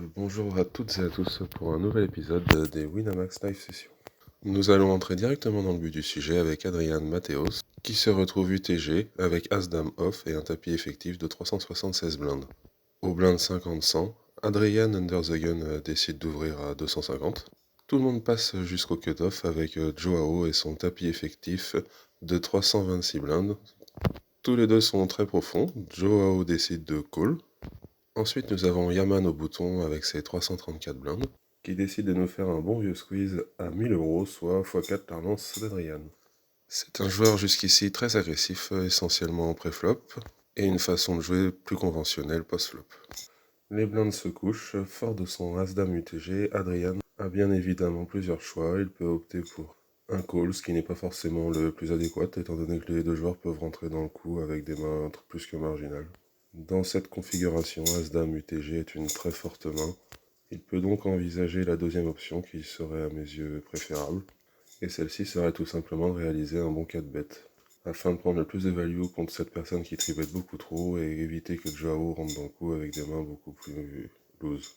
Bonjour à toutes et à tous pour un nouvel épisode des Winamax Live Sessions. Nous allons entrer directement dans le but du sujet avec Adrian Mateos, qui se retrouve UTG avec As-Dame off et un tapis effectif de 376 blindes. Au blind 50-100, Adrian Under the Gun décide d'ouvrir à 250. Tout le monde passe jusqu'au cut-off avec Joao et son tapis effectif de 326 blindes. Tous les deux sont très profonds, Joao décide de call. Ensuite, nous avons Yaman au bouton avec ses 334 blindes, qui décide de nous faire un bon vieux squeeze à 1000 euros, soit x4 la relance d'Adrian. C'est un joueur jusqu'ici très agressif, essentiellement en pré-flop, et une façon de jouer plus conventionnelle post-flop. Les blindes se couchent, fort de son As-Dame UTG, Adrian a bien évidemment plusieurs choix, il peut opter pour un call, ce qui n'est pas forcément le plus adéquat, étant donné que les deux joueurs peuvent rentrer dans le coup avec des mains plus que marginales. Dans cette configuration, As-Dame UTG est une très forte main. Il peut donc envisager la deuxième option qui serait à mes yeux préférable, et celle-ci serait tout simplement de réaliser un bon 4-bet, afin de prendre le plus de value contre cette personne qui tribet beaucoup trop et éviter que Joao rentre dans le coup avec des mains beaucoup plus loose.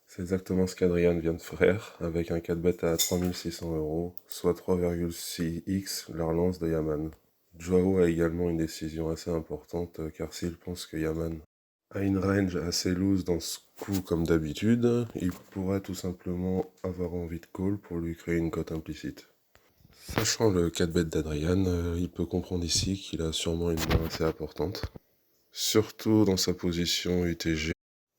C'est exactement ce qu'Adrian vient de faire, avec un 4-bet à 3600 euros, soit 3,6x la relance de Yaman. Joao a également une décision assez importante, car s'il pense que Yaman a une range assez loose dans ce coup comme d'habitude, il pourrait tout simplement avoir envie de call pour lui créer une cote implicite. Sachant le 4-bet d'Adrian, il peut comprendre ici qu'il a sûrement une main assez importante. Surtout dans sa position UTG,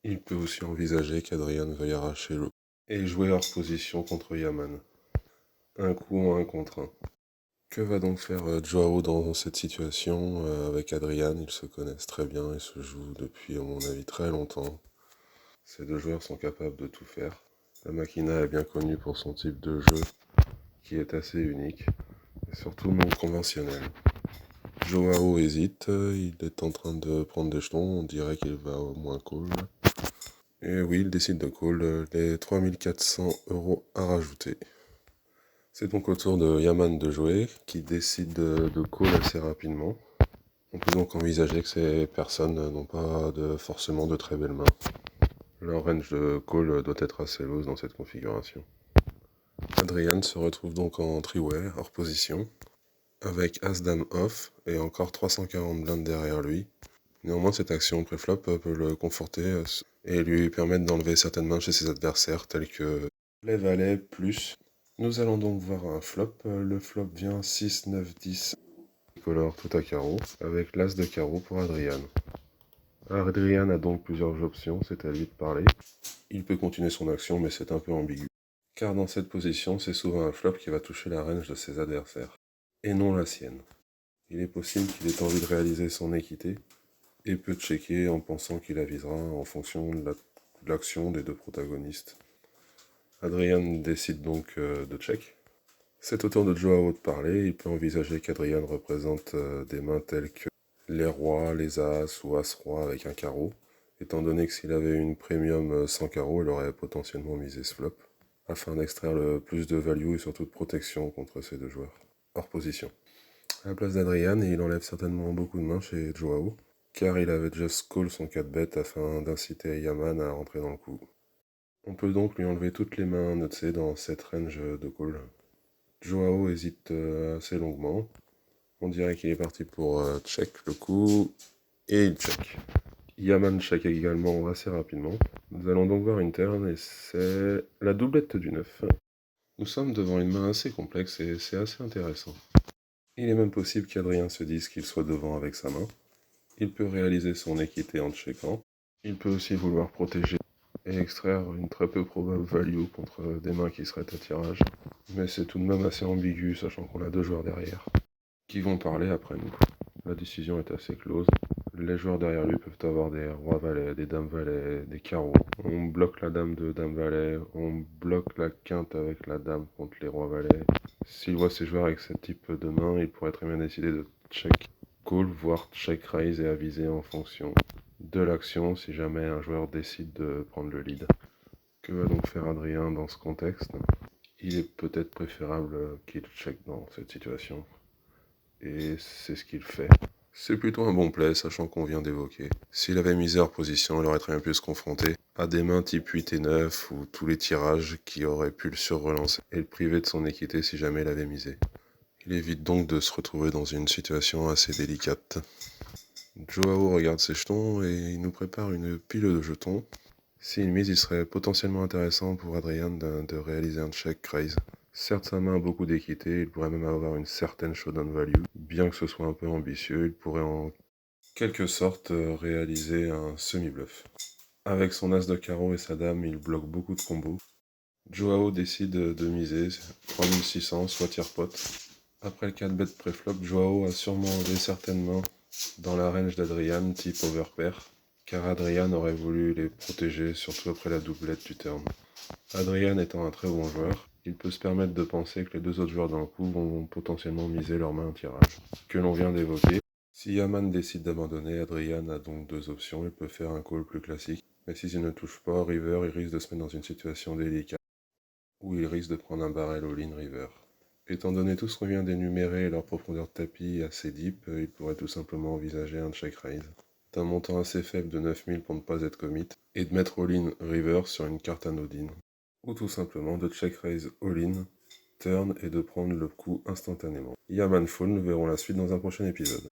il peut aussi envisager qu'Adrian veuille arracher le et jouer hors position contre Yaman. Un coup en 1 contre 1. Que va donc faire Joao dans cette situation avec Adrian? Ils se connaissent très bien et se jouent depuis, à mon avis, très longtemps. Ces deux joueurs sont capables de tout faire. La Machina est bien connue pour son type de jeu, qui est assez unique, et surtout non conventionnel. Joao hésite, il est en train de prendre des jetons, on dirait qu'il va au moins call. Et oui, il décide de call les 3400 euros à rajouter. C'est donc au tour de Yaman de jouer, qui décide de call assez rapidement. On peut donc envisager que ces personnes n'ont pas forcément de très belles mains. Leur range de call doit être assez loose dans cette configuration. Adrian se retrouve donc en three-way, hors position, avec As-Dame off et encore 340 blindes derrière lui. Néanmoins, cette action pré-flop peut le conforter et lui permettre d'enlever certaines mains chez ses adversaires, telles que les valets plus. Nous allons donc voir un flop. Le flop vient 6, 9, 10. Colore tout à carreau, avec l'as de carreau pour Adrian. Adrian a donc plusieurs options, c'est à lui de parler. Il peut continuer son action, mais c'est un peu ambigu. Car dans cette position, c'est souvent un flop qui va toucher la range de ses adversaires, et non la sienne. Il est possible qu'il ait envie de réaliser son équité, et peut checker en pensant qu'il avisera en fonction de l'action des deux protagonistes. Adrian décide donc de check. C'est au tour de Joao de parler, il peut envisager qu'Adrian représente des mains telles que les rois, les as ou as-roi avec un carreau, étant donné que s'il avait une premium sans carreau, il aurait potentiellement misé ce flop, afin d'extraire le plus de value et surtout de protection contre ces deux joueurs, hors position. À la place d'Adrian, il enlève certainement beaucoup de mains chez Joao, car il avait just call son 4-bet afin d'inciter Yaman à rentrer dans le coup. On peut donc lui enlever toutes les mains notées dans cette range de call. Joao hésite assez longuement. On dirait qu'il est parti pour check le coup, et il check. Yaman check également assez rapidement. Nous allons donc voir une turn, et c'est la doublette du 9. Nous sommes devant une main assez complexe, et c'est assez intéressant. Il est même possible qu'Adrien se dise qu'il soit devant avec sa main. Il peut réaliser son équité en checkant. Il peut aussi vouloir protéger et extraire une très peu probable value contre des mains qui seraient à tirage. Mais c'est tout de même assez ambigu, sachant qu'on a deux joueurs derrière, qui vont parler après nous. La décision est assez close. Les joueurs derrière lui peuvent avoir des rois-valets, des dames-valets, des carreaux. On bloque la dame de dame-valet, on bloque la quinte avec la dame contre les rois-valets. S'il voit ces joueurs avec ce type de main, il pourrait très bien décider de check call, voire check raise et aviser en fonction de l'action si jamais un joueur décide de prendre le lead. Que va donc faire Adrien dans ce contexte? Il est peut-être préférable qu'il check dans cette situation. Et c'est ce qu'il fait. C'est plutôt un bon play, sachant qu'on vient d'évoquer. S'il avait misé hors position, il aurait très bien pu se confronter à des mains type 8 et 9 ou tous les tirages qui auraient pu le surrelancer et le priver de son équité si jamais il avait misé. Il évite donc de se retrouver dans une situation assez délicate. Joao regarde ses jetons et il nous prépare une pile de jetons. S'il mise, il serait potentiellement intéressant pour Adrian de réaliser un check raise. Certes, sa main a beaucoup d'équité, il pourrait même avoir une certaine showdown value. Bien que ce soit un peu ambitieux, il pourrait en quelque sorte réaliser un semi-bluff. Avec son as de carreau et sa dame, il bloque beaucoup de combos. Joao décide de miser 3600, soit tire-pot. Après le 4 bet préflop, Joao a sûrement enlevé certaines mains dans la range d'Adrian type overpair, car Adrian aurait voulu les protéger, surtout après la doublette du turn. Adrian étant un très bon joueur, il peut se permettre de penser que les deux autres joueurs dans le coup vont potentiellement miser leur main un tirage, que l'on vient d'évoquer. Si Yaman décide d'abandonner, Adrian a donc deux options, il peut faire un call plus classique, mais s'il ne touche pas, River il risque de se mettre dans une situation délicate, où il risque de prendre un barrel all-in River. Étant donné tout ce qu'on vient d'énumérer et leur profondeur de tapis assez deep, il pourrait tout simplement envisager un check raise d'un montant assez faible de 9000 pour ne pas être commit, et de mettre all-in River sur une carte anodine. Ou tout simplement de check raise all-in, turn et de prendre le coup instantanément. Yaman Fall, nous verrons la suite dans un prochain épisode.